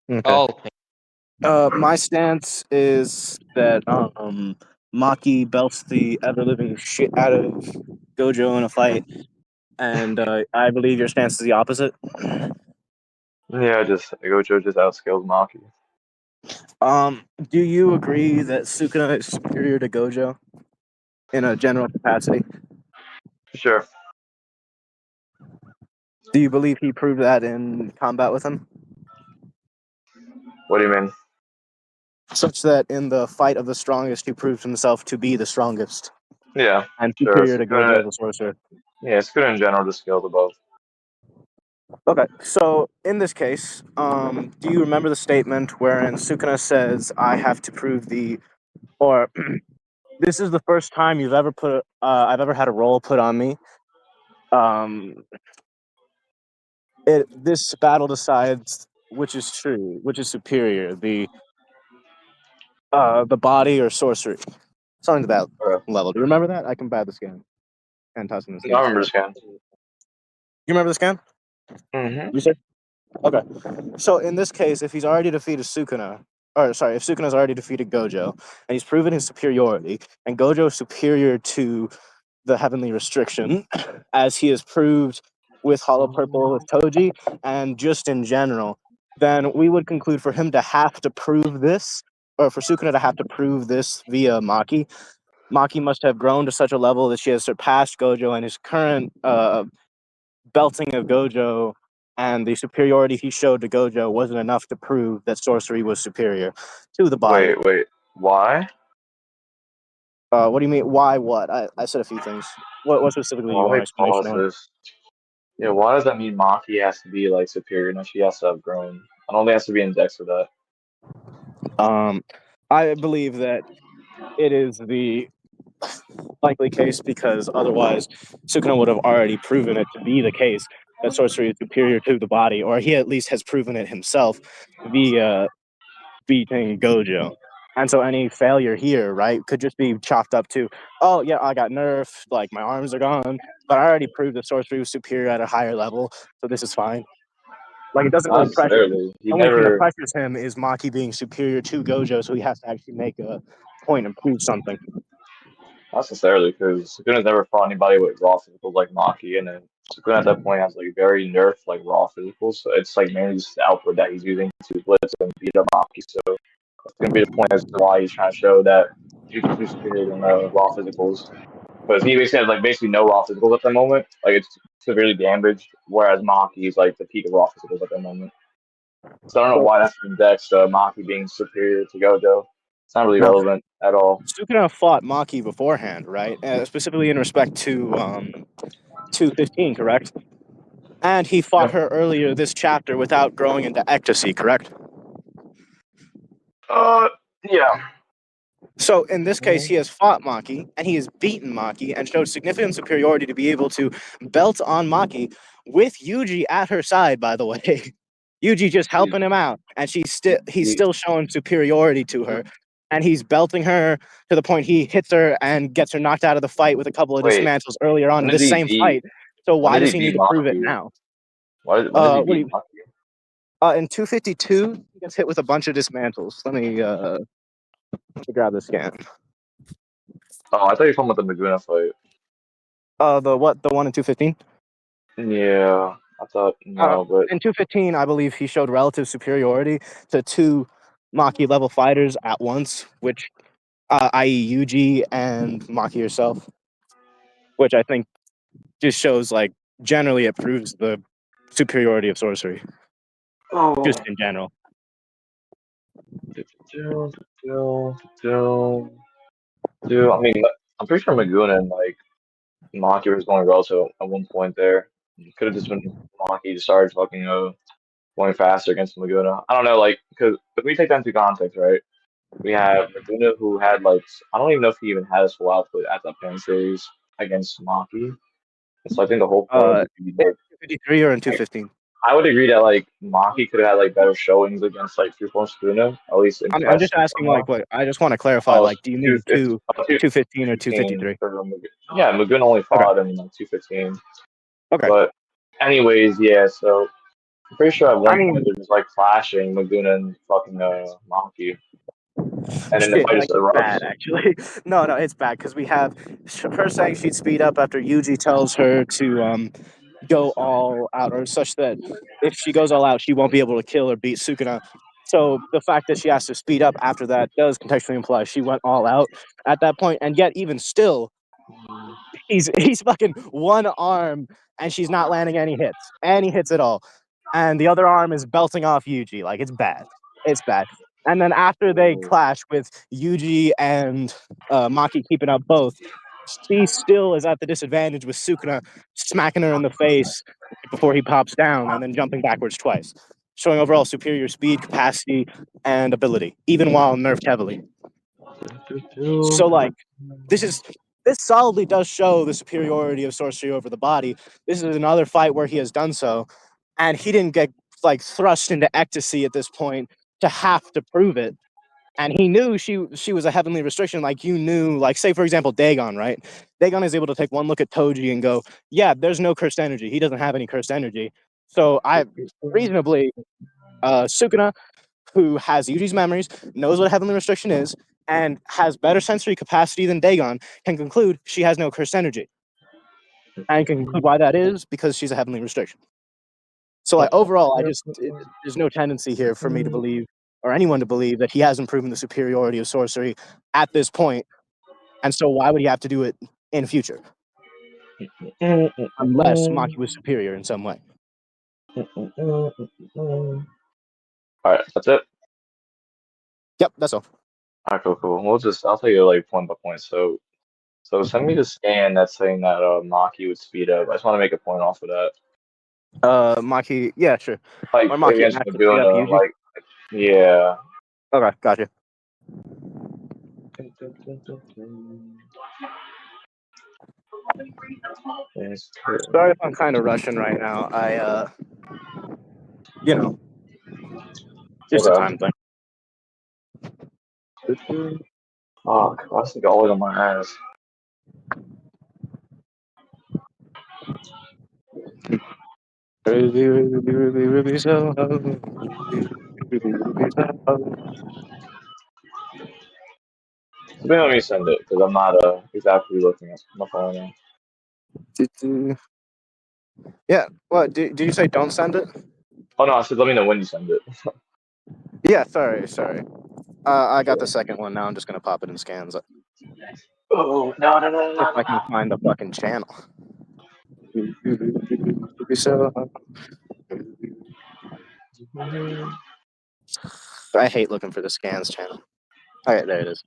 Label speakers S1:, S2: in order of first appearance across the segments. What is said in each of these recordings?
S1: Okay.
S2: Oh,
S1: My stance is that Maki belts the ever living shit out of Gojo in a fight, and I believe your stance is the opposite.
S3: Yeah, just Gojo just outskills Maki.
S1: Do you agree that Sukuna is superior to Gojo in a general capacity?
S3: Sure.
S1: Do you believe he proved that in combat with him?
S3: What do you mean?
S1: Such that in the fight of the strongest, he proved himself to be the strongest
S3: Yeah,
S1: and
S3: sure.
S1: superior to Gojo as a sorcerer.
S3: Yeah, it's good in general to scale the both.
S1: Okay, so in this case, do you remember the statement wherein Sukuna says, "I have to prove the," or "This is the first time I've ever had a role put on me. Um, this battle decides which is true, which is superior, the body or sorcery, something to that
S3: Okay.
S1: level." Do you remember that? I can buy the scan and toss in the
S3: I
S1: scan.
S3: remember Scan.
S1: You remember the scan?
S3: Mm-hmm.
S1: You said okay. So in this case, if he's already defeated Sukuna, or sorry, if Sukuna's already defeated Gojo, and he's proven his superiority, and Gojo is superior to the heavenly restriction, as he has proved with Hollow Purple with Toji, and just in general, then we would conclude for him to have to prove this, or for Sukuna to have to prove this via Maki. Maki must have grown to such a level that she has surpassed Gojo, and his current belting of Gojo and the superiority he showed to Gojo wasn't enough to prove that sorcery was superior to the body.
S3: Wait. Why?
S1: What do you mean? Why? What? I said a few things. What specifically do you
S3: Well,
S1: want
S3: let
S1: an
S3: me
S1: explanation
S3: pause
S1: on?
S3: this. Yeah, why does that mean Maki has to be like superior? No, she has to have grown. It only has to be indexed for that.
S1: I believe that it is the likely case because otherwise Sukuna would have already proven it to be the case that sorcery is superior to the body, or he at least has proven it himself via beating Gojo. And so any failure here, right, could just be chalked up to, oh yeah, I got nerfed, like my arms are gone, but I already proved that sorcery was superior at a higher level, so this is fine. Like it doesn't
S3: Not
S1: really pressure him.
S3: necessarily. He
S1: The only thing that
S3: never.
S1: pressures him is Maki being superior to Gojo, so he has to actually make a point and prove something.
S3: Not necessarily, because Sukuna's never fought anybody with raw physicals like Maki, and then Sukuna at that point has like very nerfed like raw physicals, so it's like mainly just the output that he's using to blitz and beat up Maki. So it's gonna be the point as to why he's trying to show that he's superior than raw physicals. Because he basically has like basically no raw physicals at the moment. Like it's severely damaged, whereas Maki is like the peak of raw physicals at the moment. So I don't know
S1: So
S3: why that's indexed Maki being superior to Gojo. It's not really
S1: now
S3: relevant at all.
S1: Sukuna fought Maki beforehand, right? Specifically in respect to 215, correct? And he fought
S3: Yep.
S1: her earlier this chapter without growing into ecstasy, correct?
S3: Uh, yeah.
S1: So in this case,
S3: Mhm.
S1: he has fought Maki and he has beaten Maki and showed significant superiority to be able to belt on Maki with Yuji at her side, by the way. Yuji just
S3: He,
S1: helping him out, and he's
S3: he,
S1: still showing superiority to her. And he's belting her to the point he hits her and gets her knocked out of the fight with a couple of
S3: wait,
S1: dismantles earlier on
S3: when
S1: in
S3: did
S1: this
S3: he
S1: same
S3: beat?
S1: fight. So
S3: When
S1: why
S3: did
S1: does
S3: he
S1: he need
S3: beat
S1: to prove it
S3: Maki?
S1: now?
S3: When did he
S1: What do
S3: beat
S1: you?
S3: Maki?
S1: In 252, he gets hit with a bunch of dismantles. Let me grab the scan.
S3: Oh, I thought you were talking about the Maguna fight.
S1: The what? The one in 215?
S3: Yeah, I thought no, but
S1: In 215, I believe he showed relative superiority to two Maki level fighters at once, which, i.e., Yuji and Maki herself, which I think just shows, like, generally it proves the superiority of sorcery, just
S3: oh,
S1: in general.
S3: Dude, I mean, I'm pretty sure Maguna and like Maki was going relative at one point there. It could have just been Maki just started fucking going faster against Maguna. I don't know, like because if we take that into context, right? We have Maguna who had like I don't even know if he even had his full output at that Pan series against Maki. So I think the whole point
S1: In
S3: would be like
S1: 253 or in
S3: I,
S1: 215?
S3: I would agree that like Maki could have had like better showings against like Freeform Maguna, at least
S1: I'm just
S3: impressed
S1: asking, like,
S3: somehow.
S1: what? I just want to clarify,
S3: Oh,
S1: like, do you mean 215 or
S3: 215
S1: 253?
S3: for Maguna. Yeah, Maguna only
S1: Okay,
S3: fought him in like 215.
S1: okay.
S3: But anyways, yeah, so I'm pretty sure at
S1: I
S3: one point
S1: mean,
S3: they're just like clashing Laguna and fucking Maki, and then the
S1: shit,
S3: fight
S1: like
S3: just
S1: it's bad
S3: erupts.
S1: actually. No, it's bad because we have her saying she'd speed up after Yuji tells her to go all out, or such that if she goes all out, she won't be able to kill or beat Sukuna. So the fact that she has to speed up after that does contextually imply she went all out at that point, and yet even still, he's fucking one arm and she's not landing any hits at all, and the other arm is belting off Yuji. Like it's bad. And then after they clash with Yuji and Maki keeping up both, she still is at the disadvantage with Sukuna smacking her in the face before he pops down and then jumping backwards twice, showing overall superior speed, capacity, and ability, even while nerfed heavily. So like this is this solidly does show the superiority of sorcery over the body. This is another fight where he has done so, and he didn't get like thrust into ecstasy at this point to have to prove it. And he knew she was a heavenly restriction. Like you knew, like say for example, Dagon, right? Dagon is able to take one look at Toji and go, yeah, there's no cursed energy. He doesn't have any cursed energy. So I reasonably Sukuna, who has Yuji's memories, knows what a heavenly restriction is, and has better sensory capacity than Dagon, can conclude she has no cursed energy. And can conclude why that is because she's a heavenly restriction. So, like overall, there's no tendency here for me to believe, or anyone to believe, that he hasn't proven the superiority of sorcery at this point. And so, why would he have to do it in future, unless Maki was superior in some way?
S3: Alright, that's it.
S1: Yep, that's all.
S3: Alright, cool. I'll tell you like point by point. So send me the scan that's saying that Maki would speed up. I just want to make a point off of that.
S1: Maki, yeah, sure.
S3: Like
S1: Or Maki
S3: against
S1: has to speed up
S3: Laguna,
S1: Yuji.
S3: yeah.
S1: Okay, gotcha.
S3: Yes,
S1: Sorry if I'm kind of rushing right now. You know, just a
S3: okay.
S1: time thing.
S3: Fuck, I was like all on my ass.
S1: Ruby, Ruby, Ruby, Ruby, so Ruby, Ruby, Ruby, so
S3: So let me send it because I'm not exactly looking at my phone now.
S1: Yeah. What? Did you say don't send it?
S3: Oh no, I said let me know when you send it.
S1: Yeah. Sorry. I got the second one now. I'm just gonna pop it in scans
S3: Oh
S1: if
S3: no.
S1: I can find the fucking channel. So I hate looking for the scans channel. All right, there it is.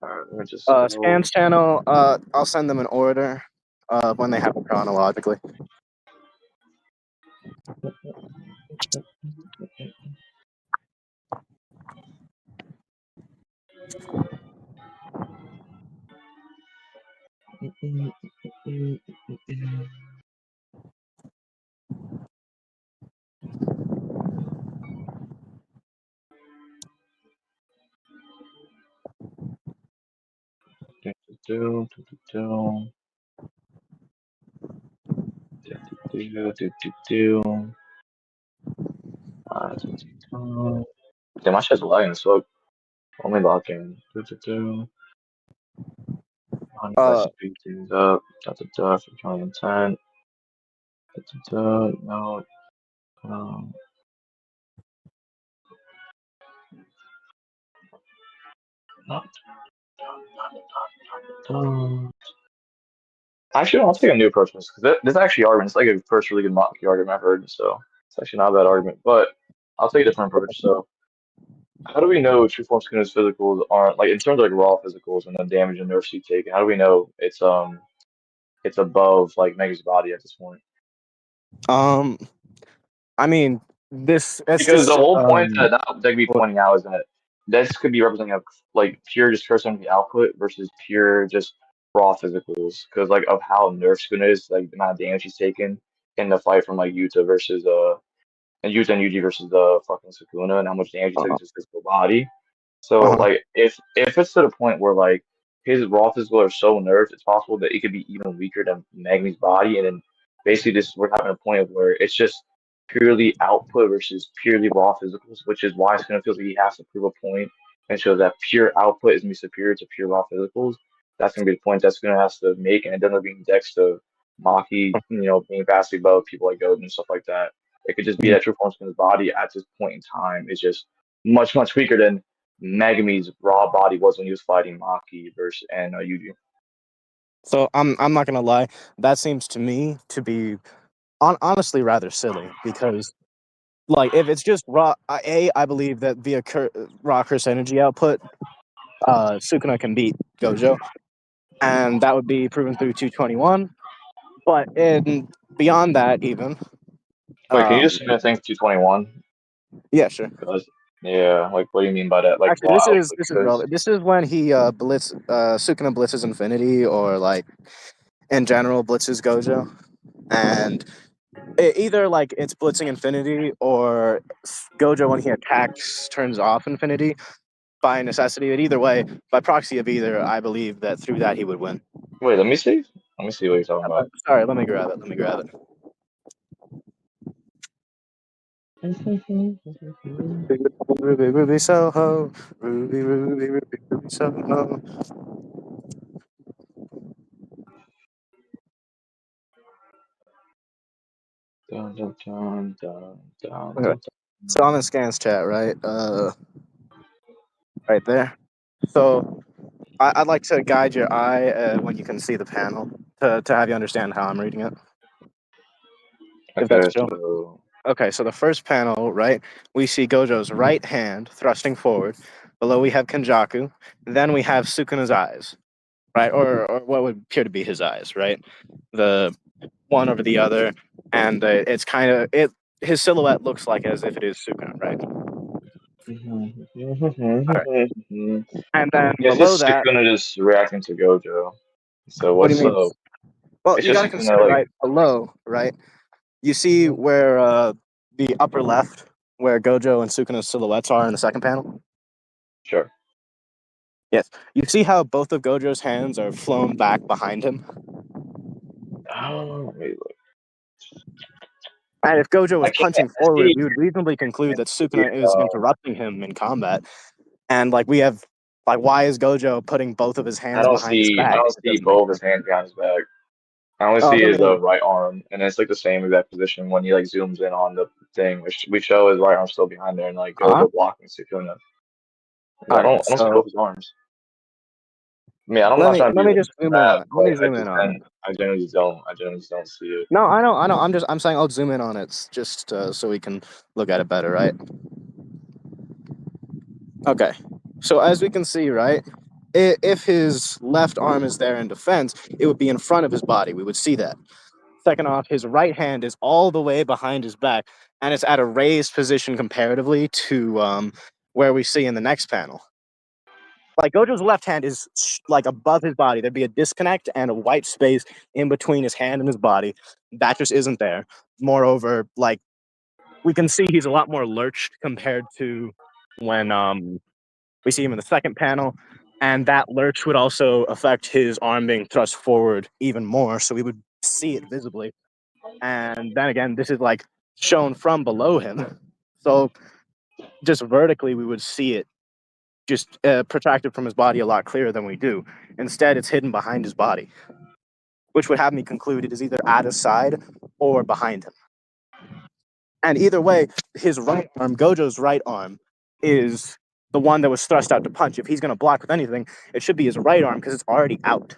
S3: Alright, let me just go.
S1: Scans channel. I'll send them in order. When they happen chronologically.
S3: Damn, my shit's lagging, so let me log in. I
S1: Uh,
S3: speed things up. For counting intent. No. Um, not. Actually, I'll take a new approach because this actually argument. It's like a first really good Maki argument I've heard, so it's actually not a bad argument. But I'll take a different approach. So, how do we know true form Skinner's physicals aren't like in terms of like raw physicals and the damage and nerfs you take? How do we know it's above like Mega's body at this point?
S1: um, I mean, it's
S3: Because the
S1: just
S3: whole point that they could be
S1: what-
S3: pointing out is that this could be representing of like pure just curse energy output versus pure just raw physicals. Because like of how nerf Skin is, like the amount of damage he's taken in the fight from like Yuta versus and Yuta and Yuji versus the fucking Sukuna and how much damage he took
S1: uh,
S3: to his physical body. So
S1: uh-huh.
S3: like if it's to the point where like his raw physical are so nerfed, it's possible that it could be even weaker than Magni's body, and then basically just we're having a point of where it's just purely output versus purely raw physicals, which is why Skinner feels like he has to prove a point and show that pure output is gonna be superior to pure raw physicals. That's gonna be the point that Skinner has to make, and it doesn't being next to Maki, being fast above people like Gojo and stuff like that. It could just be that true form Skinner's body at this point in time is just much weaker than Megumi's raw body was when he was fighting Maki versus and Yuji.
S1: So I'm not gonna lie, that seems to me to be honestly rather silly because like if it's just raw, I believe that via raw curse energy output, Sukuna can beat Gojo, and that would be proven through 221. But in beyond that, even
S3: Wait, can you just
S1: um,
S3: say I think 221?
S1: yeah, sure.
S3: Because yeah, like what do you mean by that? Like
S1: Actually,
S3: raw
S1: this is
S3: output?
S1: this is
S3: Because
S1: relevant. This is when he Sukuna blitzes Infinity, or like in general blitzes Gojo, and either like it's blitzing Infinity or Gojo when he attacks turns off Infinity by necessity. But either way, by proxy of either, I believe that through that he would win.
S3: wait, let me see. Let me see what you're talking about.
S1: Sorry, let me grab it. Let me grab it. Ruby, Ruby, Soho. Ruby, Ruby, Ruby, Ruby, Soho.
S3: Dun, dun, dun, dun, dun,
S1: Okay.
S3: dun,
S1: So I'm in Scans chat, right? Right there. So I'd like to guide your eye when you can see the panel to have you understand how I'm reading it, if that's
S3: Okay,
S1: chill.
S3: so
S1: Okay, so the first panel, right, we see Gojo's right hand thrusting forward. Below we have Kenjaku. Then we have Sukuna's eyes, right, or what would appear to be his eyes, right, the one over the other, and it's kind of it. His silhouette looks like as if it is Sukuna, right? All right, and then
S3: yeah, it's
S1: below
S3: just
S1: that,
S3: Sukuna just reacting to Gojo. So
S1: what do
S3: what's
S1: you mean?
S3: up?
S1: Well,
S3: It's
S1: you got
S3: just
S1: to
S3: Sukuna
S1: consider
S3: like
S1: right below, right. You see where the upper left, where Gojo and Sukuna's silhouettes are in the second panel.
S3: sure.
S1: Yes. You see how both of Gojo's hands are flown back behind him?
S3: Oh, wait, look.
S1: And if Gojo was
S3: I can't
S1: punching
S3: I see.
S1: forward, we would reasonably conclude that
S3: Yeah,
S1: Sukuna is interrupting him in combat. And like we have like why is Gojo putting both of his
S3: I
S1: hands
S3: don't
S1: behind his
S3: see. I
S1: back?
S3: don't
S1: It
S3: see
S1: doesn't make
S3: both his
S1: sense.
S3: hands behind his back. I only
S1: Oh,
S3: see
S1: let
S3: his
S1: me
S3: right arm, and it's like the same exact position when he like zooms in on the thing, which we show his right arm still behind there, and like
S1: huh?
S3: Gojo blocking Sukuna. I
S1: All right,
S3: don't. I don't see
S1: so
S3: both his arms. I mean, I'm not trying to
S1: let
S3: be
S1: me
S3: like
S1: just zoom in
S3: bad,
S1: on it. Let
S3: but
S1: me
S3: I
S1: zoom in
S3: just
S1: on it.
S3: and I generally just don't. I generally just don't see it.
S1: No, I know. I'm saying I'll zoom in on it just so we can look at it better, right? Okay. So as we can see, right, if his left arm is there in defense, it would be in front of his body. We would see that. Second off, his right hand is all the way behind his back, and it's at a raised position comparatively to where we see in the next panel. Like Gojo's left hand is like above his body. There'd be a disconnect and a white space in between his hand and his body. That just isn't there. Moreover, like we can see he's a lot more lurched compared to when we see him in the second panel, and that lurch would also affect his arm being thrust forward even more, so we would see it visibly. And then again, this is like shown from below him, so just vertically we would see it just protracted from his body a lot clearer than we do. Instead, it's hidden behind his body, which would have me conclude it is either at his side or behind him. And either way, his right arm, Gojo's right arm, is the one that was thrust out to punch. If he's going to block with anything, it should be his right arm because it's already out.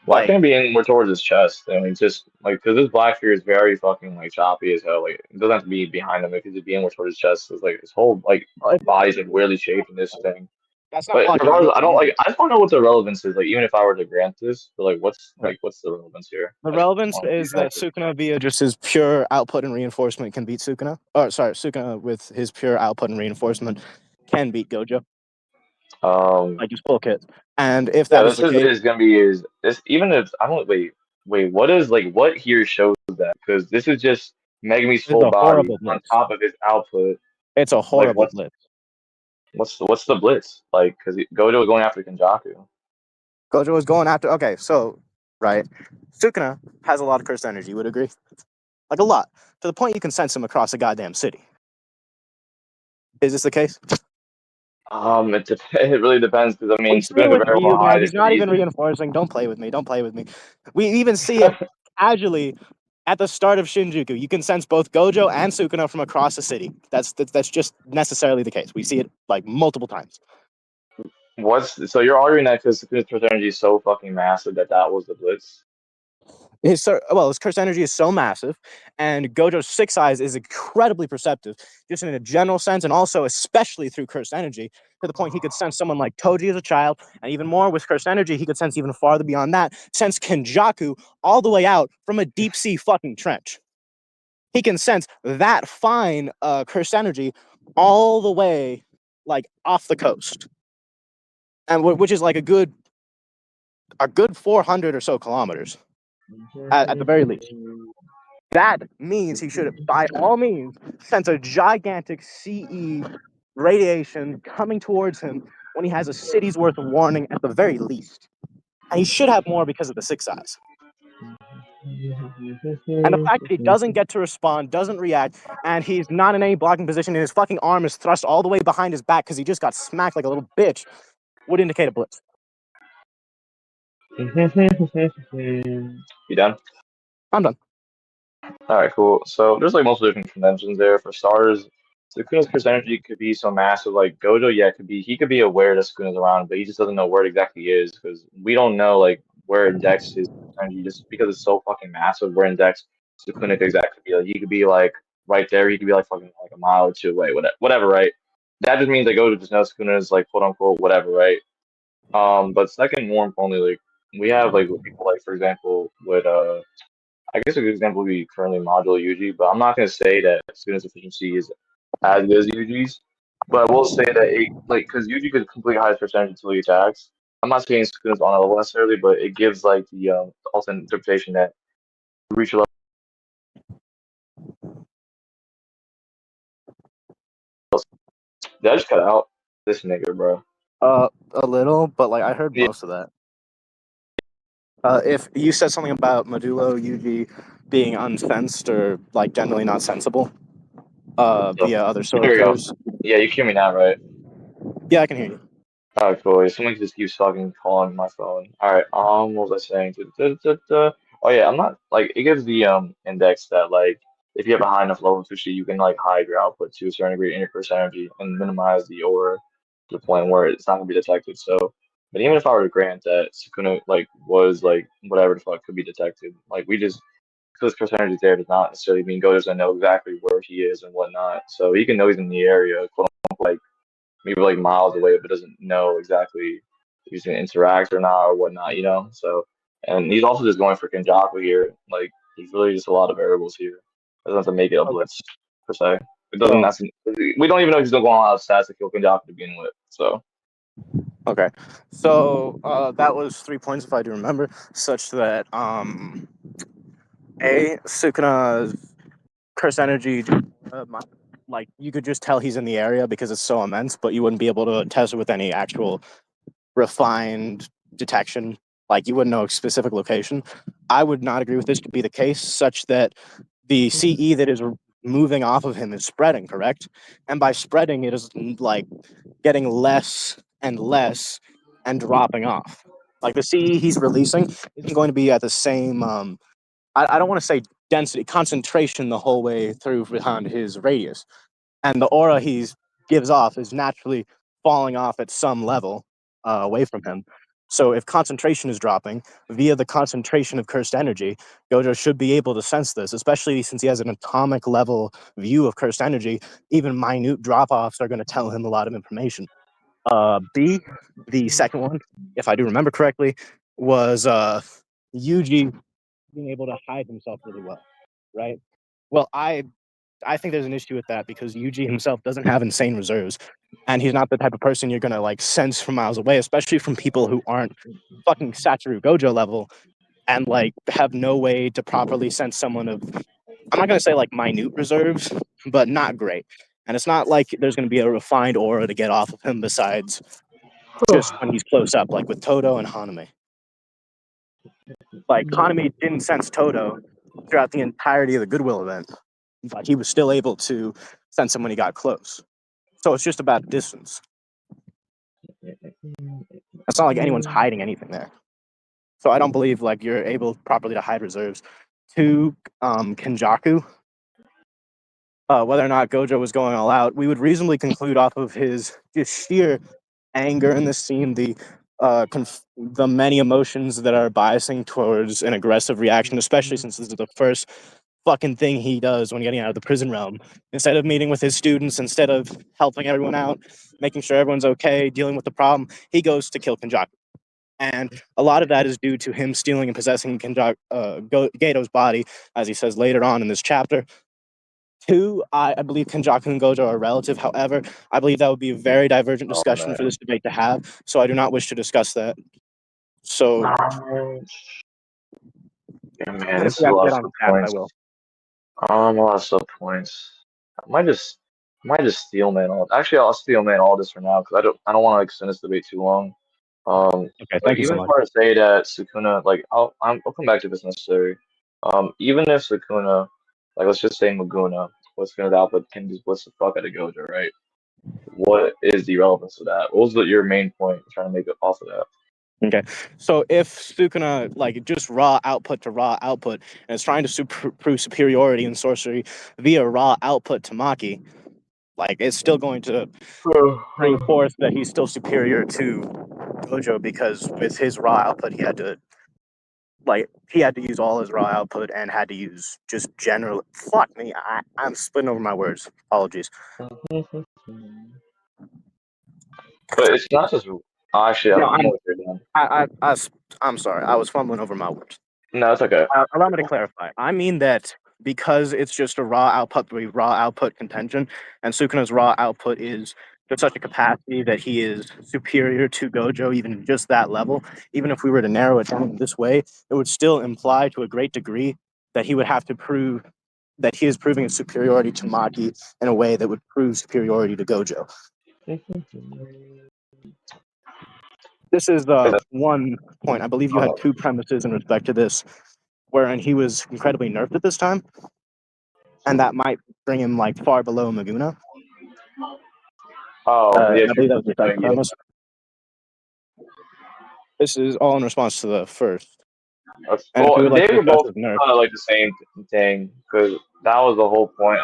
S3: Why
S1: Like,
S3: can't it be in more towards his chest? I mean, just like because this black figure is very fucking like choppy as hell. Like it doesn't have to be behind him. It could just be in more towards his chest. It's like his whole like
S1: well,
S3: body's like weirdly shaped in this thing.
S1: that's not
S3: But
S1: logical. It
S3: regardless,
S1: makes
S3: I
S1: no
S3: don't like.
S1: sense.
S3: I just don't know what the relevance is. Like even if I were to grant this, but
S1: Okay.
S3: what's the relevance here?
S1: The
S3: I just
S1: relevance
S3: want to be
S1: is that Sukuna, via just his pure output and reinforcement, can beat Sukuna. Or, sorry, Sukuna, with his pure output and reinforcement, can beat Gojo.
S3: um.
S1: Like, just full kit. And if
S3: Yeah,
S1: that is
S3: this
S1: the case,
S3: is gonna be is this even if I don't wait what is like what here shows that because this is just Megumi's
S1: it's
S3: full
S1: a
S3: body
S1: horrible
S3: on
S1: blitz.
S3: top of his output.
S1: It's a
S3: Like
S1: horrible blitz.
S3: what's the blitz like? Because Gojo was going after Kenjaku.
S1: Gojo was going after. Okay, so right? Sukuna has a lot of cursed energy, you would agree? Like a lot. To the point you can sense him across a goddamn city. Is this the case?
S3: It really depends because I mean,
S1: We see it
S3: Sukuna's a
S1: with
S3: variable
S1: Ryu, man.
S3: height.
S1: He's
S3: It could
S1: not even
S3: easily.
S1: reinforcing. Don't play with me. Don't play with me. We even see it casually at the start of Shinjuku. You can sense both Gojo and Sukuna from across the city. That's just necessarily the case. We see it like multiple times.
S3: What's so you're arguing that because Sukuna's curse energy is so fucking massive that that was the blitz?
S1: His curse energy is so massive, and Gojo's six eyes is incredibly perceptive, just in a general sense, and also especially through cursed energy, to the point he could sense someone like Toji as a child, and even more with cursed energy, he could sense even farther beyond that, sense Kenjaku all the way out from a deep sea fucking trench. He can sense that fine cursed energy all the way like off the coast, and which is like a good 400 or so kilometers at the very least. That means he should, by all means, sense a gigantic CE radiation coming towards him when he has a city's worth of warning at the very least. And he should have more because of the six eyes. And the fact that he doesn't get to respond, doesn't react, and he's not in any blocking position, and his fucking arm is thrust all the way behind his back because he just got smacked like a little bitch, would indicate a blitz.
S3: You done?
S1: I'm done.
S3: All right, cool. So there's like multiple different conventions there. For starters, Sukuna's curse energy could be so massive. Like Gojo, yeah, it could be he could be aware that Sukuna's around, but he just doesn't know where it exactly is because we don't know like where index his energy just because it's so fucking massive. Where index Sukuna could exactly be like he could be like right there. He could be like fucking like a mile or two away. Whatever, right? That just means that Gojo just knows Sukuna is like quote unquote whatever, right? But second, more importantly, like we have like people like for example with I guess a good example would be currently modular UG, but I'm not going to say that students' efficiency is as good as UG's. But I will say that it, like, because UG could complete highest percentage until he attacks. I'm not saying students on a level necessarily, but it gives like the alternate interpretation that you reach a level. Did I just cut out this nigga, bro?
S1: A little, but like I heard
S3: Yeah,
S1: most of that. If you said something about Modulo UG being unsensed or like generally not sensible
S3: so,
S1: via other
S3: there we go.
S1: sources,
S3: Yeah, you hear me now, right?
S1: yeah, I can hear you.
S3: All right, cool. Yeah, someone just keeps fucking calling my phone. All right, what was I saying? Oh yeah, I'm not like it gives the index that like if you have a high enough level of efficiency, you can like hide your output to a certain degree in your curse energy and minimize the aura to the point where it's not gonna be detected. So, but even if I were to grant that Sukuna like was like whatever the fuck could be detected, like we just because curse energy is there does not necessarily mean Go doesn't know exactly where he is and whatnot. So he can know he's in the area, quote unquote, like maybe like miles away, but doesn't know exactly if he's gonna interact or not or whatnot, you know. So, and he's also just going for Kenjaku here. Like, there's really just a lot of variables here. Doesn't have to make it a
S1: Okay.
S3: blitz per se. It doesn't.
S1: So,
S3: That's, we don't even know if he's gonna go on a lot of stats to kill Kenjaku to begin with. So,
S1: okay. So that was 3 points if I do remember, such that Sukuna's curse energy, like you could just tell he's in the area because it's so immense, but you wouldn't be able to test it with any actual refined detection. Like you wouldn't know a specific location. I would not agree with this to be the case, such that the CE that is moving off of him is spreading, correct? And by spreading, it is like getting less and less and dropping off. Like the CE he's releasing isn't going to be at the same, I don't want to say density, concentration the whole way through behind his radius. And the aura he gives off is naturally falling off at some level away from him. So if concentration is dropping via the concentration of cursed energy, Gojo should be able to sense this, especially since he has an atomic level view of cursed energy. Even minute drop offs are going to tell him a lot of information. B, the second one, if I do remember correctly, was Yuji being able to hide himself really well, right? Well, I think there's an issue with that because Yuji himself doesn't have insane reserves, and he's not the type of person you're gonna like sense from miles away, especially from people who aren't fucking Satoru Gojo level and like have no way to properly sense someone of, I'm not gonna say like minute reserves, but not great. And it's not like there's gonna be a refined aura to get off of him besides just when he's close up, like with Todo and Haname. Like Kaname didn't sense Todo throughout the entirety of the Goodwill event, but he was still able to sense him when he got close. So it's just about distance. It's not like anyone's hiding anything there. So I don't believe like you're able properly to hide reserves. To Kenjaku, whether or not Gojo was going all out, we would reasonably conclude off of his just sheer anger in this scene, the many emotions that are biasing towards an aggressive reaction, especially since this is the first fucking thing he does when getting out of the prison realm. Instead of meeting with his students, instead of helping everyone out, making sure everyone's okay, dealing with the problem, he goes to kill Kenjaku. And a lot of that is due to him stealing and possessing Gato's body, as he says later on in this chapter. Two, I believe Kenjaku and Gojo are relative. However, I believe that would be a very divergent
S3: Oh
S1: discussion for
S3: man.
S1: this debate to have. So I do not wish to discuss that. So,
S3: Yeah, man,
S1: and if
S3: this
S1: we
S3: is a
S1: have to
S3: lot
S1: get
S3: of
S1: on
S3: sub
S1: path, I
S3: points.
S1: will.
S3: A lot of sub points. I might just steel man all. Actually, I'll steel man all this for now because I don't want to extend this debate too long.
S1: Okay,
S3: But
S1: thank you so
S3: even if
S1: much.
S3: I were to say that Sukuna, like I'll come back to this necessary. Even if Sukuna, like let's just say Maguna, what's gonna output can just blitz the fuck out of Gojo, right? What is the relevance of that? What was your main point trying to make it off of that?
S1: Okay, so if Sukuna like just raw output to raw output and is trying to prove superiority in sorcery via raw output to Maki, like it's still going to bring forth that he's still superior to Gojo because with his raw output he had to use all his raw output and had to use just general. Fuck me, I'm splitting over my words. Apologies.
S3: But it's not just. Actually,
S1: No,
S3: I'm with you, Dan.
S1: I'm sorry. I was fumbling over my words.
S3: No, it's okay.
S1: Allow me to clarify. I mean that because it's just a raw output contention, and Sukuna's raw output is to such a capacity that he is superior to Gojo, even just that level. Even if we were to narrow it down in this way, it would still imply to a great degree that he would have to prove that he is proving his superiority to Maki in a way that would prove superiority to Gojo. This is one point. I believe you had two premises in respect to this, wherein he was incredibly nerfed at this time, and that might bring him like far below Maguna.
S3: Oh, yeah,
S1: I
S3: true.
S1: believe that was the second
S3: Yeah.
S1: premise. This is all in response to the first. And if we
S3: Well,
S1: would like
S3: they
S1: to
S3: were
S1: discuss
S3: both
S1: his nerf,
S3: kind of like the same thing because that was the whole point.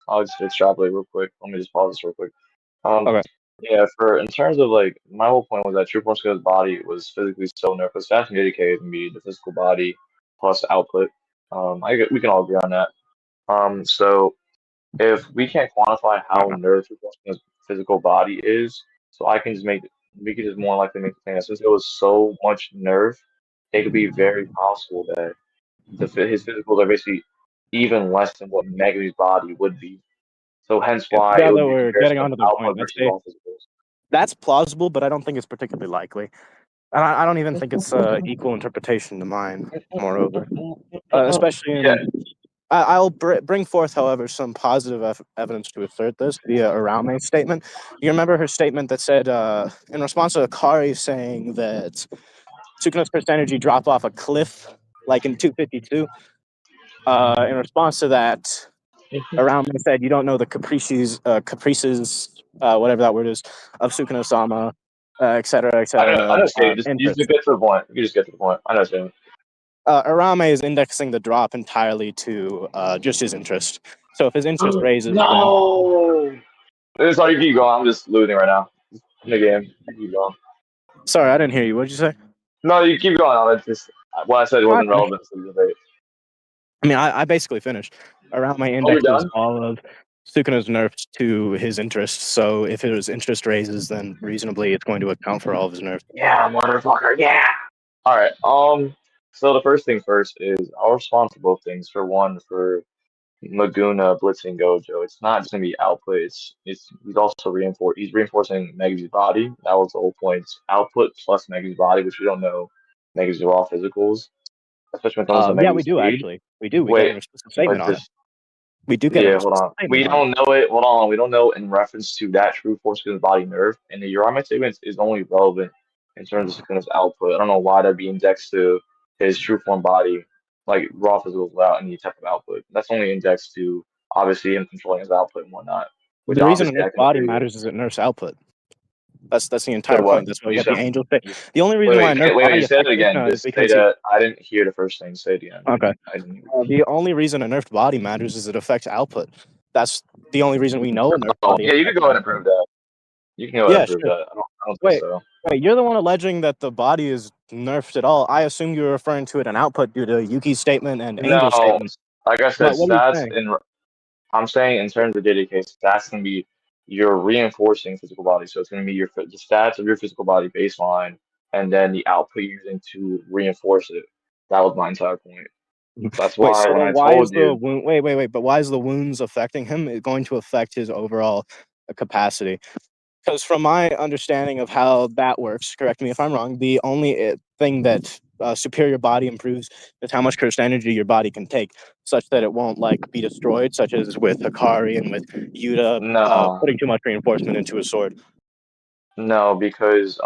S3: I'll just extrapolate real quick. Let me just pause this real quick. Um,
S1: okay,
S3: yeah, for in terms of like my whole point was that True Force's body was physically so nerfed. It's fast and dedicated can be the physical body plus output. We can all agree on that. So if we can't quantify how nerfed True Force's physical body is, so I can just make we could just more likely make the thing that since it was so much nerf, it could be very possible that his physicals are basically even less than what Megumi's body would be. So hence why it
S1: now
S3: would
S1: that
S3: be a
S1: we're
S3: comparison
S1: getting
S3: of
S1: onto the point,
S3: output versus all physicals.
S1: that's plausible, but I don't think it's particularly likely. And I don't even think it's equal interpretation to mine. Moreover, especially
S3: Yeah.
S1: in I'll bring forth, however, some positive evidence to assert this via Araume's statement. You remember her statement that said, in response to Akari saying that Sukuna's first energy dropped off a cliff, like in 252. In response to that, Araume said, "You don't know the caprices, whatever that word is, of Sukuna-sama, et cetera, et
S3: I
S1: cetera,
S3: understand. You just
S1: interest."
S3: get to the point. You just get to the point. I understand.
S1: Arame is indexing the drop entirely to just his interest. So if his interest raises, then
S3: No. Sorry, you keep going. I'm just losing right now in the game. You keep going.
S1: sorry, I didn't hear you. What did you say?
S3: No, you keep going. It's just what I said
S1: No, I
S3: wasn't
S1: finished.
S3: relevant to the debate.
S1: I mean, I basically finished. Arame
S3: Oh, you're
S1: indexes
S3: done?
S1: all of Sukuna's nerfs to his interest. So if his interest raises, then reasonably it's going to account for all of his nerfs.
S3: Yeah, motherfucker. Yeah. All right. So the first thing first is I'll respond to both things. For one, for Maguna blitzing Gojo, it's not just gonna be output. It's he's also reinforcing Megu's body. That was the whole point. It's output plus Megu's body, which we don't know Megu's raw physicals, especially when it comes to
S1: Yeah, we
S3: Megu's
S1: do
S3: speed.
S1: actually. We do. We get
S3: Wait,
S1: an explicit statement
S3: but
S1: on it.
S3: just
S1: We do get an
S3: yeah, hold
S1: explicit
S3: on. We
S1: statement on it.
S3: don't know it. Hold on. We don't know in reference to that true force of body nerve. And the Uramic statement is only relevant in terms of Sukuna's output. I don't know why that'd be indexed to his true form body, like raw physicals without any type of output. That's only indexed to obviously him controlling his output and whatnot, which
S1: The reason a
S3: obviously I
S1: nerf's
S3: can
S1: body
S3: agree with.
S1: matters is it nerfs output. That's the
S3: So
S1: entire
S3: what?
S1: point. That's why we
S3: You
S1: got the
S3: said
S1: angel thing. The only reason why a nerf's
S3: wait,
S1: body
S3: say
S1: affects
S3: that again.
S1: Sukuna is
S3: Just say
S1: because he.
S3: that I didn't hear the first thing. Say it again.
S1: Okay.
S3: I didn't hear.
S1: The only reason a nerfed body matters is it affects output. That's the only reason we know a nerfed
S3: Oh,
S1: body
S3: yeah, you can
S1: affects
S3: go ahead and
S1: output.
S3: prove that. You can go ahead
S1: Yeah,
S3: and prove
S1: sure.
S3: that. I don't think
S1: Wait,
S3: so.
S1: wait. You're the one alleging that the body is nerfed at all. I assume you're referring to it in output due to Yuki's statement and Angel's
S3: No,
S1: statement.
S3: like I said,
S1: What are you
S3: stats
S1: saying?
S3: in I'm saying in terms of JDK, stats can be your reinforcing physical body. So it's going to be the stats of your physical body baseline, and then the output you're using to reinforce it. That was my entire point. That's
S1: Wait,
S3: why
S1: so
S3: when
S1: then
S3: I
S1: why is
S3: told
S1: the
S3: you,
S1: wound? Wait. But why is the wounds affecting him? It's going to affect his overall capacity. Because from my understanding of how that works, correct me if I'm wrong, the only thing that superior body improves is how much cursed energy your body can take, such that it won't like be destroyed, such as with Hikari and with Yuta
S3: no,
S1: putting too much reinforcement into his sword.
S3: no, because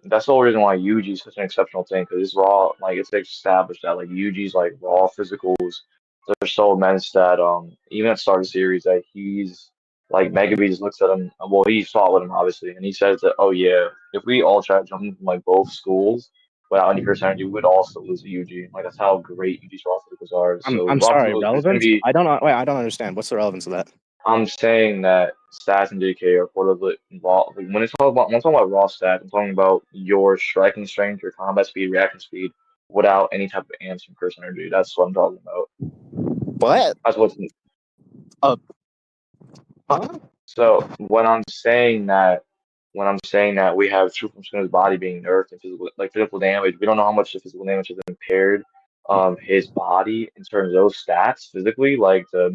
S3: that's the whole reason why Yuji is such an exceptional thing. Because it's raw, like it's established that like Yuji's like raw physicals, they're so immense that even at the start of the series that he's like Megabee just looks at him. Well, he fought with him obviously, and he says that oh yeah, if we all try to jump from like both schools without any curse energy, we'd also lose to Yuji. Like that's how great Yuji's raw physicals are. So
S1: I'm
S3: raw
S1: sorry,
S3: physicals is gonna
S1: relevance?
S3: be.
S1: I don't know. Wait, I don't understand. What's the relevance of that?
S3: I'm saying that stats in JK are part of the raw. Like, when I'm talking about raw stats, I'm talking about your striking strength, your combat speed, reaction speed, without any type of amps from curse energy. That's what I'm talking about.
S1: What?
S3: That's what's
S1: Uh, huh?
S3: so when I'm saying that we have True from Skinner's body being nerfed and physical damage, we don't know how much the physical damage has impaired his body in terms of those stats physically, like the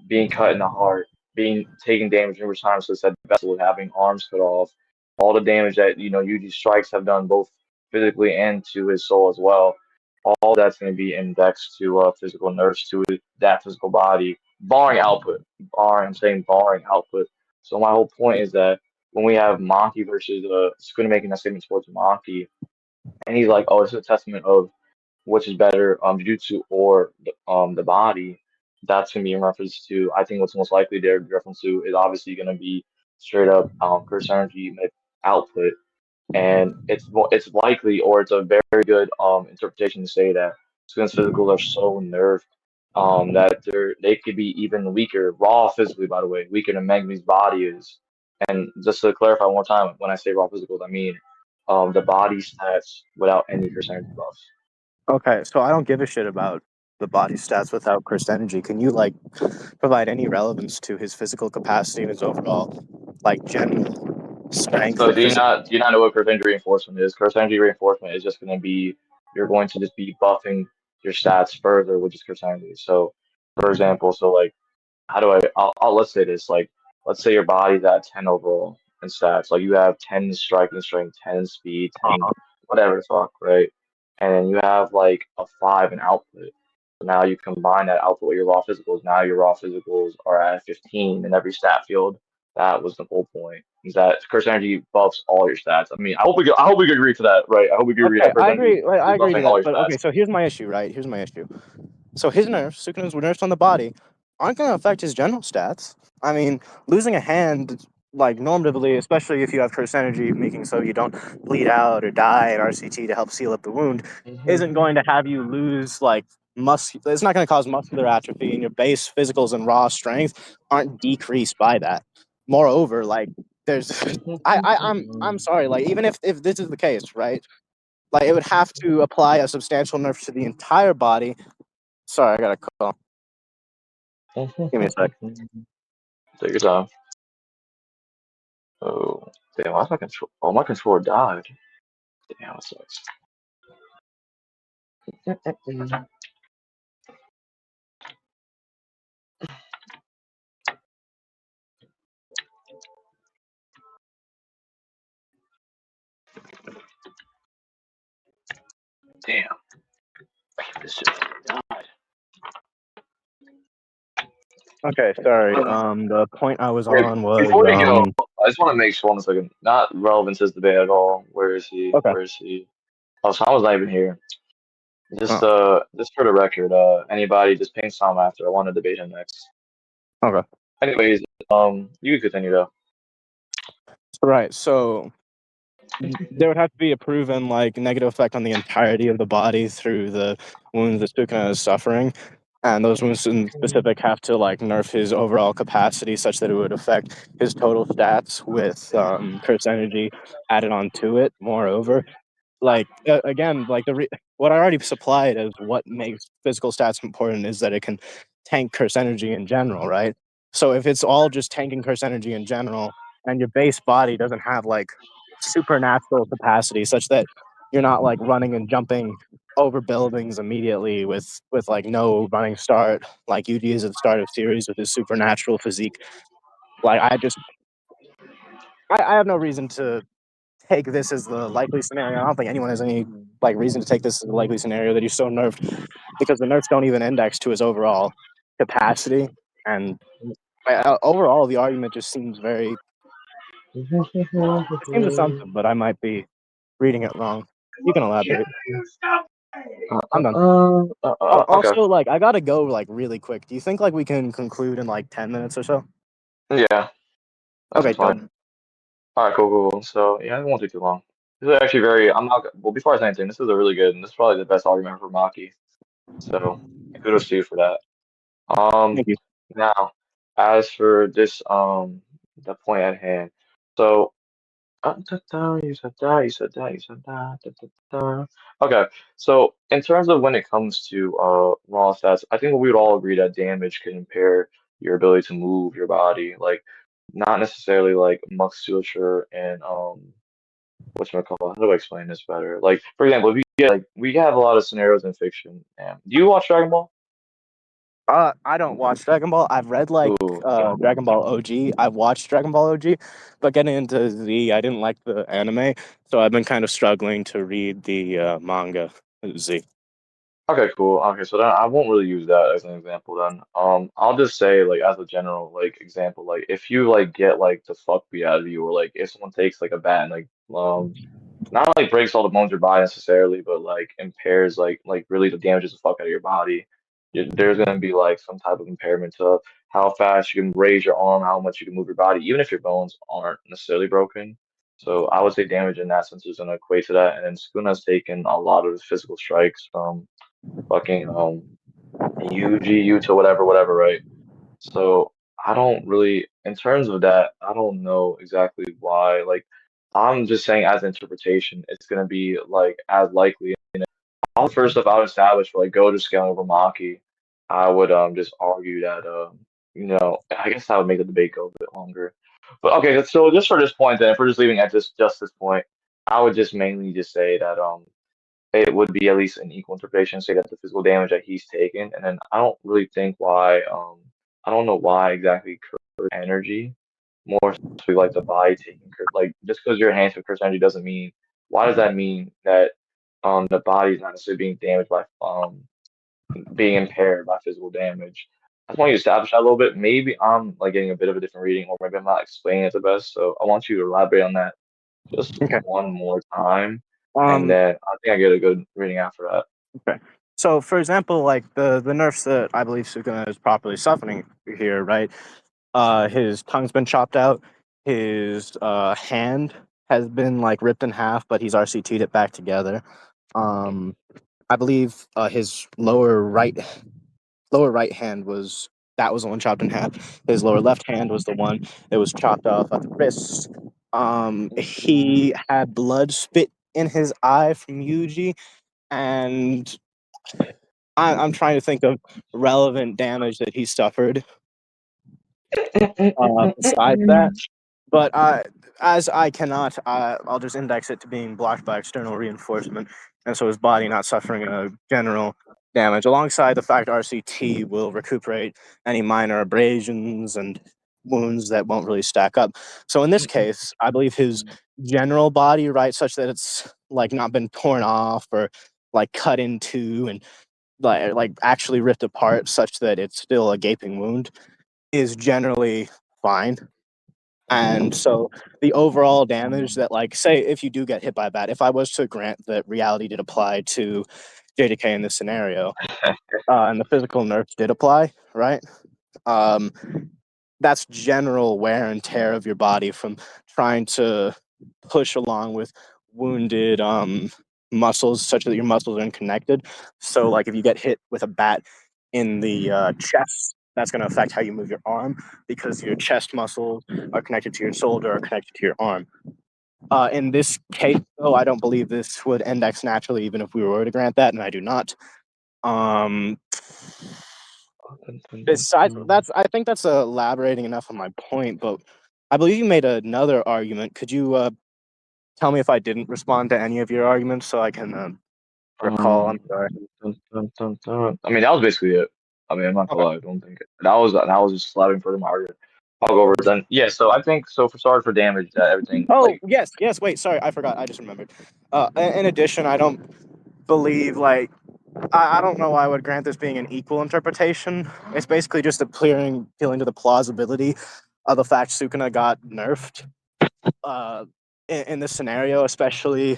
S3: being cut in the heart, being taking damage numerous times, so said vessel having arms cut off, all the damage that Yuji strikes have done both physically and to his soul as well. All that's going to be indexed to physical nerfs to that physical body, barring output. I'm saying barring output. So my whole point is that when we have Maki versus Sukuna making that statement towards Maki, and he's like, "Oh, it's a testament of which is better, Jujutsu or the body." That's gonna be in reference to. I think what's most likely there to be reference to is obviously gonna be straight up curse energy output, and it's likely or it's a very good interpretation to say that students' physicals are so nerfed that they could be even weaker, raw physically, by the way, weaker than Megami's body is. And just to clarify one more time, when I say raw physicals, I mean the body stats without any percentage buffs.
S1: Okay, so I don't give a shit about the body stats without cursed energy. Can you like provide any relevance to his physical capacity and his overall like general strength
S3: So
S1: and physical?
S3: do you not know what curse energy reinforcement is? Curse energy reinforcement is just going to be you're going to just be buffing your stats further with just curse energy. So, for example, so like how do I'll let's say this like let's say your body's at 10 overall in stats, like you have 10 striking strength, 10 speed, 10
S1: Uh-huh.
S3: whatever the fuck, right? And then you have like a 5 in output. So now you combine that output with your raw physicals. Now your raw physicals are at 15 in every stat field. That was the whole point. Is that curse energy buffs all your stats. I mean, I hope we can agree to that, right? I hope we can agree
S1: Okay,
S3: that curse
S1: I
S3: energy
S1: agree. Wait, I
S3: is
S1: agree to
S3: buffing all
S1: that.
S3: your
S1: But
S3: stats.
S1: okay, so here's my issue, right? Here's my issue. So his nerfs, Sukuna's nerfs on the body, aren't going to affect his general stats. I mean, losing a hand, like normatively, especially if you have curse energy, making so you don't bleed out or die at RCT to help seal up the wound, isn't going to have you lose like It's not going to cause muscular atrophy, and your base physicals and raw strength aren't decreased by that. Moreover, like there's, I'm sorry, like even if this is the case, right? Like it would have to apply a substantial nerf to the entire body. Sorry, I got a call. Give me a sec.
S3: Take your time. Oh, damn, why's my control? Oh, my controller died. Damn, that sucks. Damn, this shit died.
S1: Okay, sorry. The point I was
S3: Wait,
S1: on was
S3: before we go, I just want to make sure 1 second. Not relevant to this debate at all. Where is he?
S1: okay.
S3: Where is he? Oh, Sam was not even here. Just
S1: Oh,
S3: just for the record, anybody just ping Sam after. I want to debate him next.
S1: okay.
S3: Anyways, you can continue though.
S1: Right. So there would have to be a proven like negative effect on the entirety of the body through the wounds that Sukuna is suffering. And those wounds in specific have to like nerf his overall capacity such that it would affect his total stats with curse energy added onto it. Moreover, like again, like what I already supplied as what makes physical stats important is that it can tank curse energy in general, right? So if it's all just tanking curse energy in general, and your base body doesn't have like supernatural capacity, such that you're not like running and jumping over buildings immediately with like no running start, like UD is at the start of series with his supernatural physique. Like I have no reason to take this as the likely scenario. I don't think anyone has any like reason to take this as the likely scenario that he's so nerfed because the nerfs don't even index to his overall capacity. And overall, the argument just seems very it seems assumptive, but I might be reading it wrong. You can elaborate. I'm done.
S3: Okay.
S1: Also, like I gotta go like really quick. Do you think like we can conclude in like 10 minutes or so?
S3: Yeah, that's
S1: Okay,
S3: fine.
S1: good.
S3: All right, cool. So yeah, it won't take too long. This is actually very. I'm not. Well, before I say anything, this is a really good, and this is probably the best argument for Maki. So kudos to you for that. Um,
S1: Thank you.
S3: Now, as for this, the point at hand. So, you said that, you said that, you said that. Okay, so in terms of when it comes to raw stats, I think we would all agree that damage can impair your ability to move your body, like not necessarily like musculature and whatchamacallit, how do I explain this better? Like, for example, if you get like we have a lot of scenarios in fiction. And do you watch Dragon Ball?
S1: I don't watch Dragon Ball. I've read like
S3: Ooh,
S1: Dragon Ball OG. I've watched Dragon Ball OG, but getting into Z, I didn't like the anime, so I've been kind of struggling to read the manga Z.
S3: okay, cool. Okay, so then I won't really use that as an example then. I'll just say like as a general like example, like if you like get like the fuck beat out of you, or like if someone takes like a bat and like not like breaks all the bones of your body necessarily, but like impairs like really damages the fuck out of your body. There's gonna be like some type of impairment to how fast you can raise your arm, how much you can move your body, even if your bones aren't necessarily broken. So I would say damage in that sense is gonna equate to that. And then Skuna's taken a lot of physical strikes from fucking UG, to whatever, right? So I don't really, in terms of that, I don't know exactly why. Like, I'm just saying as interpretation, it's gonna be like as likely. All the first stuff I would establish for like Gojo scaling over Maki, I would just argue that I guess that would make the debate go a bit longer. But okay, so just for this point, then if we're just leaving at just this point, I would just mainly just say that it would be at least an equal interpretation, say that the physical damage that he's taken, and then I don't really think why, I don't know why exactly curse energy, more so like the body taking curse, like just because your hands have curse energy doesn't mean, why does that mean that the body is not necessarily being damaged by being impaired by physical damage? I just want you to establish that a little bit. Maybe I'm like getting a bit of a different reading, or maybe I'm not explaining it the best. So I want you to elaborate on that just
S1: Okay.
S3: one more time, and
S1: Um.
S3: then I think I get a good reading after that.
S1: Okay. So, for example, like the nerfs that I believe Sukuna is properly suffering here, right? His tongue's been chopped out. His hand has been like ripped in half, but he's RCT'd it back together. Um, I believe his lower right hand was that was the one chopped in half. His lower left hand was the one that was chopped off at the wrist. He had blood spit in his eye from Yuji, and I'm trying to think of relevant damage that he suffered besides that. But as I cannot, I'll just index it to being blocked by external reinforcement, and so his body not suffering a general damage, alongside the fact RCT will recuperate any minor abrasions and wounds that won't really stack up. So in this case, I believe his general body, right, such that it's like not been torn off or like cut into and like actually ripped apart, such that it's still a gaping wound, is generally fine. And so the overall damage that, like, say, if you do get hit by a bat, if I was to grant that reality did apply to JDK in this scenario, and the physical nerfs did apply, right? Um, that's general wear and tear of your body from trying to push along with wounded muscles, such that your muscles are unconnected. So, like if you get hit with a bat in the chest, that's going to affect how you move your arm because your chest muscles are connected to your shoulder, are connected to your arm. In this case, though, I don't believe this would index naturally, even if we were to grant that, and I do not. Um, Besides, I think that's elaborating enough on my point. But I believe you made another argument. Could you tell me if I didn't respond to any of your arguments so I can recall? I'm
S3: Um,
S1: sorry.
S3: I mean, that was basically it. I mean, I'm not gonna
S1: Okay.
S3: lie, I don't think that was just slapping for the argument. I'll go over it then. Yeah, so I think so for sorry for damage that everything
S1: Oh
S3: like
S1: yes, yes. Wait, sorry, I forgot. I just remembered. In addition, I don't believe I don't know why I would grant this being an equal interpretation. It's basically just appealing to the plausibility of the fact Sukuna got nerfed uh, in this scenario, especially,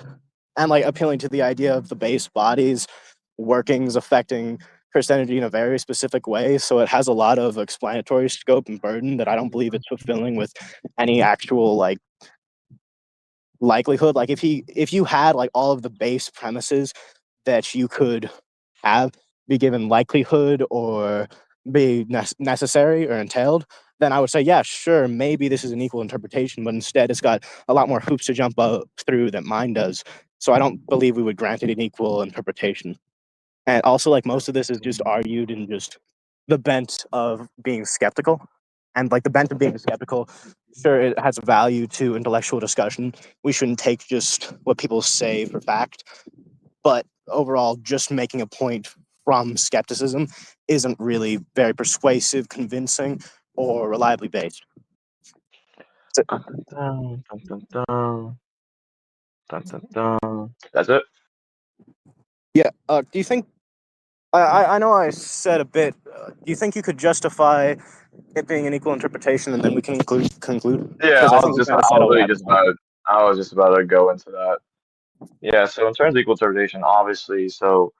S1: and like appealing to the idea of the base body's workings affecting Curse energy in a very specific way. So it has a lot of explanatory scope and burden that I don't believe it's fulfilling with any actual like likelihood. Like if you had like all of the base premises that you could have be given likelihood or be necessary or entailed, then I would say, yeah, sure, maybe this is an equal interpretation, but instead it's got a lot more hoops to jump through that mine does. So I don't believe we would grant it an equal interpretation. And also, like most of this is just argued in just the bent of being skeptical. And like the bent of being skeptical, sure, it has value to intellectual discussion. We shouldn't take just what people say for fact, but overall, just making a point from skepticism isn't really very persuasive, convincing, or reliably based. So,
S3: that's it.
S1: yeah. Do you think? I know I said a bit. Do you think you could justify it being an equal interpretation, and then we can conclude?
S3: Yeah,
S1: Because I think we kind of
S3: I
S1: said
S3: was
S1: all we
S3: really
S1: have to
S3: just
S1: say.
S3: about I was just about to go into that. Yeah, so in terms of equal interpretation, obviously, so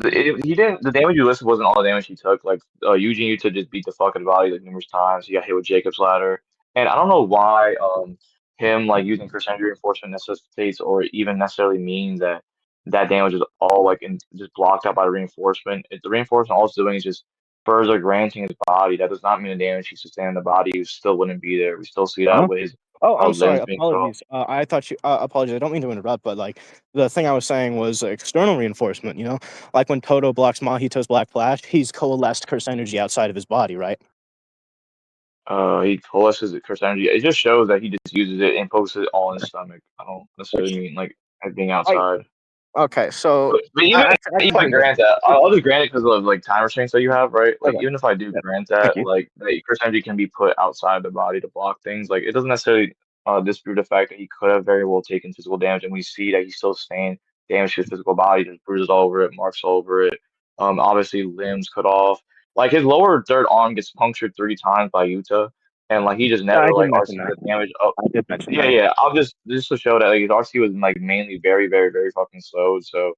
S3: he didn't. The damage you listed wasn't all the damage he took. Like Eugene Yuta just beat the fuck out of body like numerous times. He got hit with Jacob's ladder, and I don't know why him like using percentage reinforcement necessitates or even necessarily mean that that damage is all like just blocked out by the reinforcement. If the reinforcement all it's doing is just further granting his body, that does not mean the damage he sustained in the body still wouldn't be there. We still see that
S1: Huh?
S3: with his
S1: Oh, I'm sorry.
S3: limbs being cut off.
S1: Apologies. I thought you. Apologies. I don't mean to interrupt, but like the thing I was saying was external reinforcement. You know, like when Toto blocks Mahito's Black Flash, he's coalesced curse energy outside of his body, right?
S3: He coalesces it curse energy. It just shows that he just uses it and focuses it all in his stomach. I don't necessarily mean like it being
S1: I
S3: outside.
S1: okay. So
S3: But even
S1: I
S3: if I
S1: completely
S3: grant that, I'll just grant it because of like time restraints that you have, right? Like
S1: okay.
S3: even if I do
S1: Yeah.
S3: grant
S1: Thank
S3: that,
S1: you.
S3: like the curse energy can be put outside the body to block things. Like it doesn't necessarily dispute the fact that he could have very well taken physical damage, and we see that he still sustained damage to his physical body, just bruises all over it, marks all over it. Obviously limbs cut off. Like his lower third arm gets punctured 3 times by Yuta, and like he just
S1: Yeah, I
S3: never
S1: did
S3: like
S1: mention
S3: RC
S1: that.
S3: the damage.
S1: I did mention
S3: Yeah,
S1: that.
S3: yeah. I'll just to show that like his RC was like mainly very, very, very fucking slow. So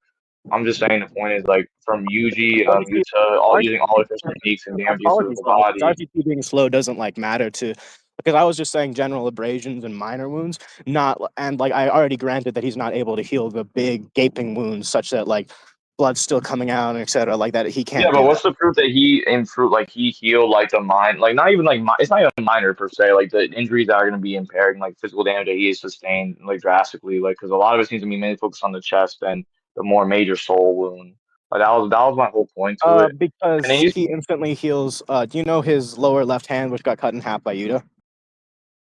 S3: I'm just saying the point is like from UG,
S1: RCT,
S3: Utah, all using all
S1: RCT,
S3: different techniques and damaging his
S1: apologies
S3: physical
S1: though, because
S3: body.
S1: RCT being slow doesn't like matter to, because I was just saying general abrasions and minor wounds, not and like I already granted that he's not able to heal the big gaping wounds such that like blood's still coming out and etc. Like that he
S3: Yeah,
S1: can't
S3: but
S1: do that.
S3: what's the proof that he improved? Like he healed like the mind, like not even like it's not even minor per se. Like the injuries that are going to be impaired, and, like physical damage that he has sustained, like drastically. Like because a lot of it seems to be mainly focused on the chest and the more major soul wound. Like that was my whole point to it. And then
S1: Because
S3: he's
S1: he instantly heals. Do you know his lower left hand, which got cut in half by Yuta?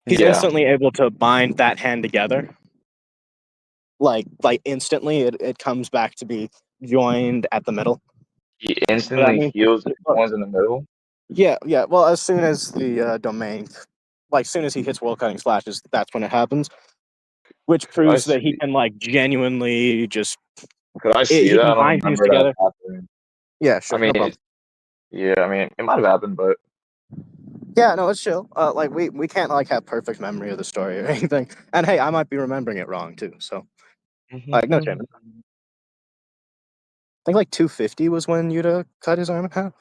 S1: He's
S3: yeah,
S1: instantly able to bind that hand together. Like instantly, it comes back to be joined at the middle.
S3: he
S1: So that
S3: instantly
S1: means,
S3: heals the ones in the middle.
S1: yeah, yeah. Well, as soon as the domain, like, soon as he hits world cutting splashes, that's when it happens. Which
S3: Could I
S1: proves that he
S3: see?
S1: can like genuinely just
S3: Could I see
S1: he
S3: that?
S1: can
S3: I don't
S1: bind things
S3: remember that
S1: together.
S3: happening.
S1: Yeah,
S3: I
S1: sure,
S3: mean,
S1: no problem.
S3: yeah, I mean, it might have happened, but
S1: Yeah, no, it's chill. Like we can't like have perfect memory of the story or anything. And hey, I might be remembering it wrong too. So like no shame. think like 250 was when Yuta cut his arm in half.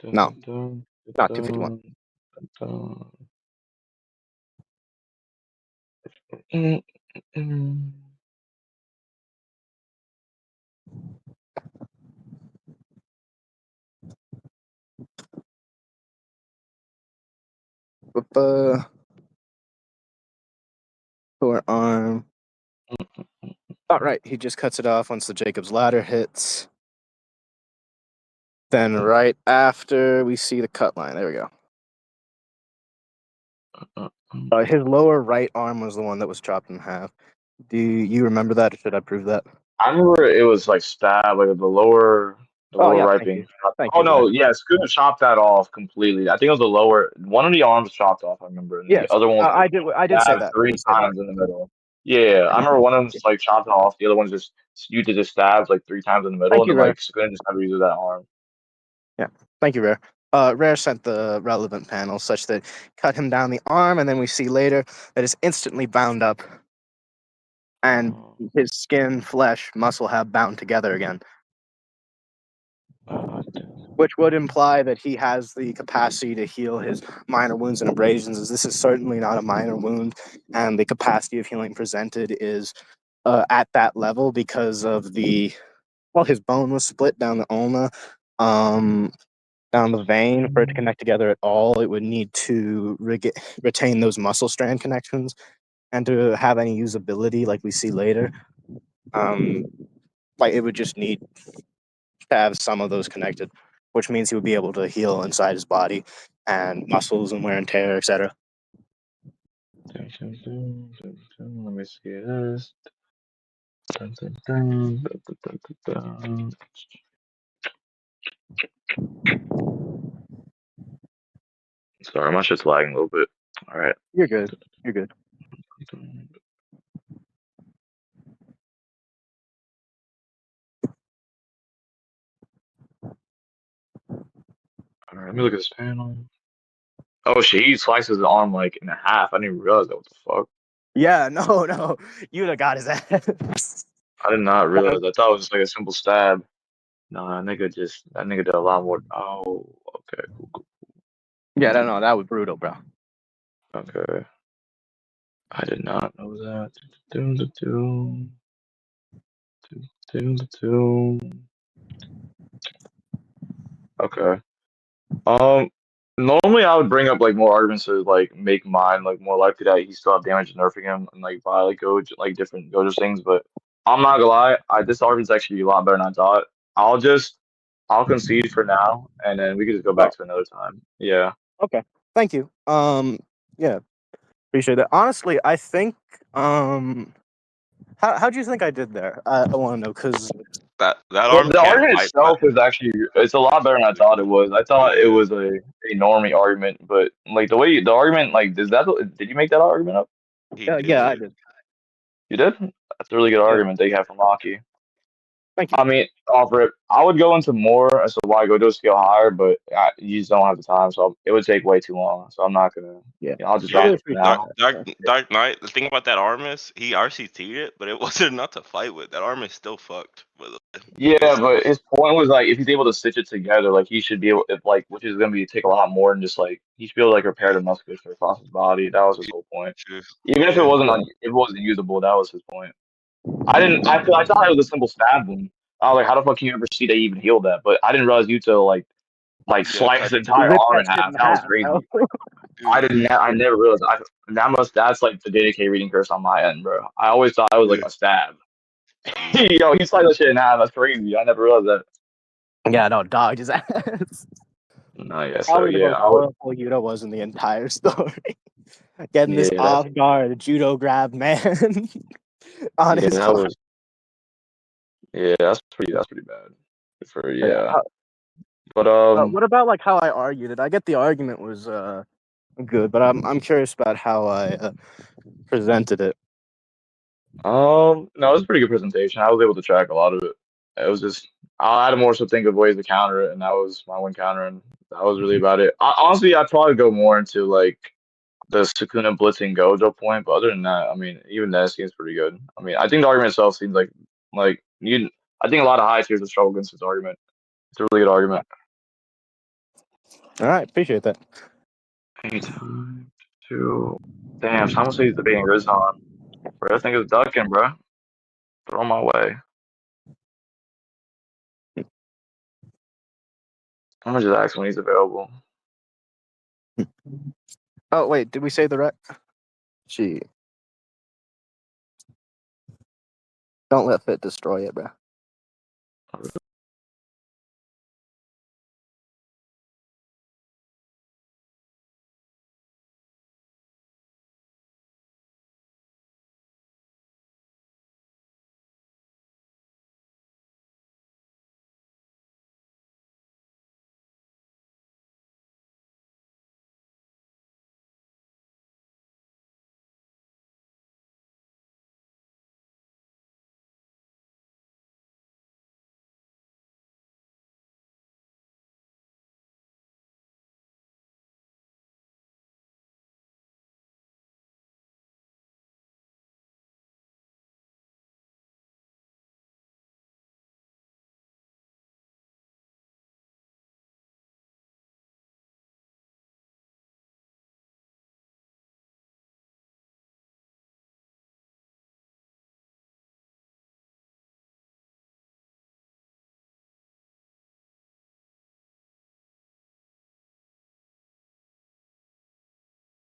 S3: Dun,
S1: No,
S3: dun, dun,
S1: not 251.
S3: dun, dun, dun.
S1: Lower arm. All right, he just cuts it off once the Jacob's ladder hits. Then right after we see the cut line. There we go. His lower right arm was the one that was chopped in half. Do you remember that, or should I prove that?
S3: I remember it was like stab, like the
S1: Oh
S3: lower
S1: yeah,
S3: right
S1: thank
S3: being
S1: you,
S3: chopped.
S1: thank
S3: Oh
S1: you, Ray.
S3: no, yeah, Scooter chopped that off completely. I think it was the lower one of the arms chopped off. I remember, and the
S1: Yes,
S3: other one was like
S1: I did say
S3: stabbed
S1: that. I
S3: three
S1: did say that.
S3: times in the middle. Yeah, I remember one of them just like chopped off. The other one just you did just stabs like three times in the middle,
S1: Thank
S3: and
S1: you,
S3: then
S1: Rare.
S3: like Scooter just never uses that arm.
S1: Yeah, thank you, Rare. Rare sent the relevant panel such that cut him down the arm, and then we see later that it's instantly bound up, and his skin, flesh, muscle have bound together again, which would imply that he has the capacity to heal his minor wounds and abrasions, as this is certainly not a minor wound, and the capacity of healing presented is at that level because of his bone was split down the ulna, down the vein. For it to connect together at all, it would need to retain those muscle strand connections, and to have any usability like we see later, like it would just need to have some of those connected, which means he would be able to heal inside his body and muscles and wear and tear, etc.
S3: Let me see this. Dun, dun, dun, dun, dun, dun, dun. Sorry, my shit's lagging a little bit. All right.
S1: You're good. You're good.
S3: All right, let me look at this panel. Oh shit, he slices his arm like in half. I didn't even realize that. What the fuck?
S1: Yeah, no, Yuta got his ass.
S3: I did not realize. I thought it was just like a simple stab. No, that nigga did a lot more. Oh, okay, cool.
S1: Yeah, no, that was brutal, bro.
S3: Okay, I did not know that. Doom, doom, doom, doom, doom, doom. Okay. Um, Normally I would bring up like more arguments to like make mine like more likely that he still have damage nerfing him and like buy like Gojo like different Gojo things, but I'm not gonna lie, this argument's actually a lot better than I thought. I'll just I'll concede for now, and then we can just go back
S1: Oh,
S3: to another time. Yeah.
S1: okay. Thank you. Yeah, appreciate that. Honestly, I think how do you think I did there? I want to know because
S2: That
S3: But
S2: arm
S3: the
S2: can't
S3: argument
S2: fight back.
S3: itself is actually it's a lot better than I thought it was. I thought it
S2: Yeah,
S3: was a normie argument, but like the way the argument like did you make that argument up?
S2: he
S1: yeah, I
S2: did.
S1: did.
S3: You did? That's a really good
S1: Yeah,
S3: argument they have from Maki.
S1: thank you.
S3: I mean, offer it. I would go into more as to why Gojo scale higher, but you just don't have the time, so it would take way too long. So I'm not gonna.
S1: Yeah,
S3: I'll just
S1: I
S3: drop
S2: Yeah,
S1: really
S3: it for
S1: appreciate
S3: now.
S1: that.
S2: Dark Knight. The thing about that arm is he RCT'd it, but it wasn't enough to fight with. That arm is still fucked. But
S3: Yeah,
S2: it's
S3: but his point was like if he's able to stitch it together, like he should be able, if like which is gonna be take a lot more than just like he should be able to like repair the musculature across his body. That was his whole point.
S2: true.
S3: Even if it
S2: Yeah,
S3: wasn't
S1: Yeah.
S3: if it wasn't usable, that was his point. I thought it was a simple stab wound. I was like, how the fuck can you ever see they even healed that? But I didn't realize Yuta like
S2: yeah.
S3: slice
S2: Cut.
S3: his entire
S1: Rip
S3: arm
S1: that
S3: in
S1: shit
S3: half.
S1: in
S3: That was
S1: half, bro.
S3: crazy.
S2: Yeah,
S3: I never realized. That's like the JDK reading curse on my end, bro. I always thought it was like
S2: yeah,
S3: a stab.
S2: yeah.
S3: Yo, he sliced that shit in half. That's crazy. I never realized that.
S1: Yeah, no, dogged his ass.
S3: No, yeah. So
S1: Probably the
S3: yeah,
S1: most
S3: I would.
S1: powerful Yuta was in the entire story. Getting this
S3: Yeah,
S1: off guard judo grab man on his
S3: that
S1: arm.
S3: was. Yeah, that's pretty bad. For
S1: Yeah.
S3: yeah, but
S1: What about like how I argued it? I get the argument was good, but I'm curious about how I presented it.
S3: no, it was a pretty good presentation. I was able to track a lot of it. It was just I had to more so think of ways to counter it, and that was my one counter, and that was really about it. Honestly, I'd probably go more into like the Sukuna blitzing Gojo point, but other than that, I mean, even that seems pretty good. I mean, I think the argument itself seems like you. I think a lot of high tiers will struggle against this argument. It's a really good argument.
S1: All right, appreciate that.
S3: Anytime to damn, someone says he's debating Rizhan. Bro, I think it's ducking, bro. Throw my way. I'm gonna just ask when he's available.
S1: Oh wait, did we say the right? Gee, don't let Fit destroy it, bro.